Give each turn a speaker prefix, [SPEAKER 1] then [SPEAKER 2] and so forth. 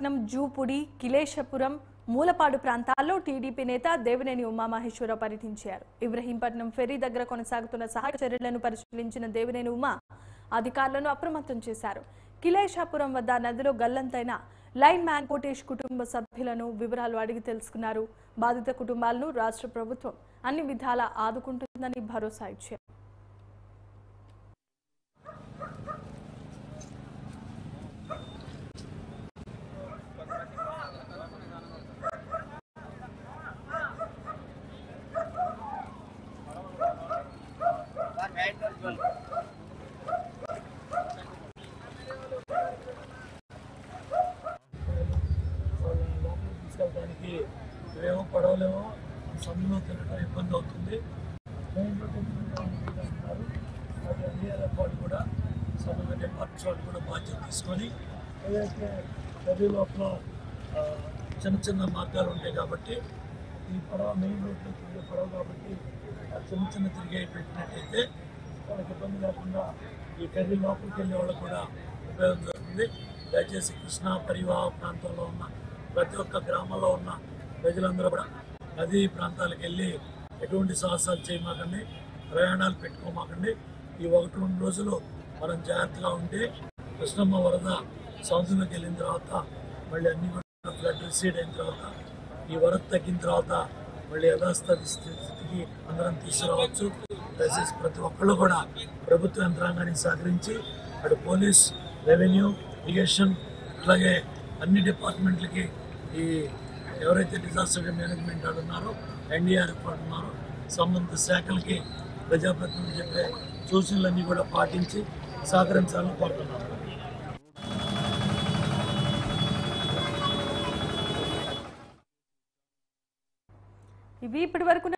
[SPEAKER 1] ఇబ్రహీంపట్నం, జూపుడి, కిలేశపురం, మూలపాడు ప్రాంతాల్లో టీడీపీ నేత దేవినేని ఉమామహేశ్వరరావు పర్యటించారు. ఇబ్రహీంపట్నం ఫెర్రీ దగ్గర కొనసాగుతున్న సహాయక చర్యలను పరిశీలించిన దేవినేని ఉమా అధికారులను అప్రమత్తం చేశారు. కిలేశపురం వద్ద నదిలో గల్లంతైన లైన్ మ్యాన్ కోటేష్ కుటుంబ సభ్యులను వివరాలు అడిగి తెలుసుకున్నారు. బాధిత కుటుంబాలను రాష్ట్ర ప్రభుత్వం అన్ని విధాలా ఆదుకుంటుందని భరోసా ఇచ్చారు.
[SPEAKER 2] తీసుకెళ్ళడానికి ఏమో పడవలేమో సముద్రంలో తిరగడం ఇబ్బంది అవుతుంది. ఎన్డీఆర్ఎఫ్ వాళ్ళు కూడా సముద్ర డిపార్ట్మెంట్స్ వాళ్ళు కూడా బాధ్యత తీసుకొని ఏదైతే నది లోపల చిన్న చిన్న మార్గాలు ఉంటాయి కాబట్టి ఈ పడవ మెయిన్ రోడ్లో తిరిగే పడవ కాబట్టి చిన్న తిరిగే పెట్టినట్టయితే వాళ్ళకి ఇబ్బంది లేకుండా ఈ ఫెర్రీ లోపలికి వెళ్ళే వాళ్ళకు కూడా ఉపయోగం జరుగుతుంది. దయచేసి కృష్ణా పరివాహ ప్రాంతంలో ఉన్న ప్రతి ఒక్క గ్రామంలో ఉన్న ప్రజలందరూ కూడా నదీ ప్రాంతాలకు వెళ్ళి ఎటువంటి సాహసాలు చేయమాకండి, ప్రయాణాలు పెట్టుకోమాకండి. ఈ 1-2 రోజులు మనం జాగ్రత్తగా ఉంటే కృష్ణమ్మ వరద సముద్రంలోకి వెళ్ళిన తర్వాత మళ్ళీ అన్ని కూడా ఫ్లడ్ రిసీడ్ అయిన తర్వాత ఈ వరద తగ్గిన తర్వాత మళ్ళీ యథాస్థితి స్థితికి అందరం తీసుకురావచ్చు. దయచేసి ప్రతి ఒక్కళ్ళు కూడా ప్రభుత్వ యంత్రాంగానికి సహకరించి అటు పోలీస్, రెవెన్యూ, ఇరిగేషన్ అట్లాగే అన్ని డిపార్ట్మెంట్లకి ఈ ఎవరైతే డిజాస్టర్ మేనేజ్మెంట్ వాళ్ళు ఉన్నారో ఎన్డీఆర్ఎఫ్ వాళ్ళు ఉన్నారో సంబంధిత శాఖలకి ప్రజాప్రతినిధులు చెప్పే సూచనలన్నీ కూడా పాటించి సహకరించాలని కోరుతున్నాను.
[SPEAKER 1] ఇవి ఇప్పటి వరకు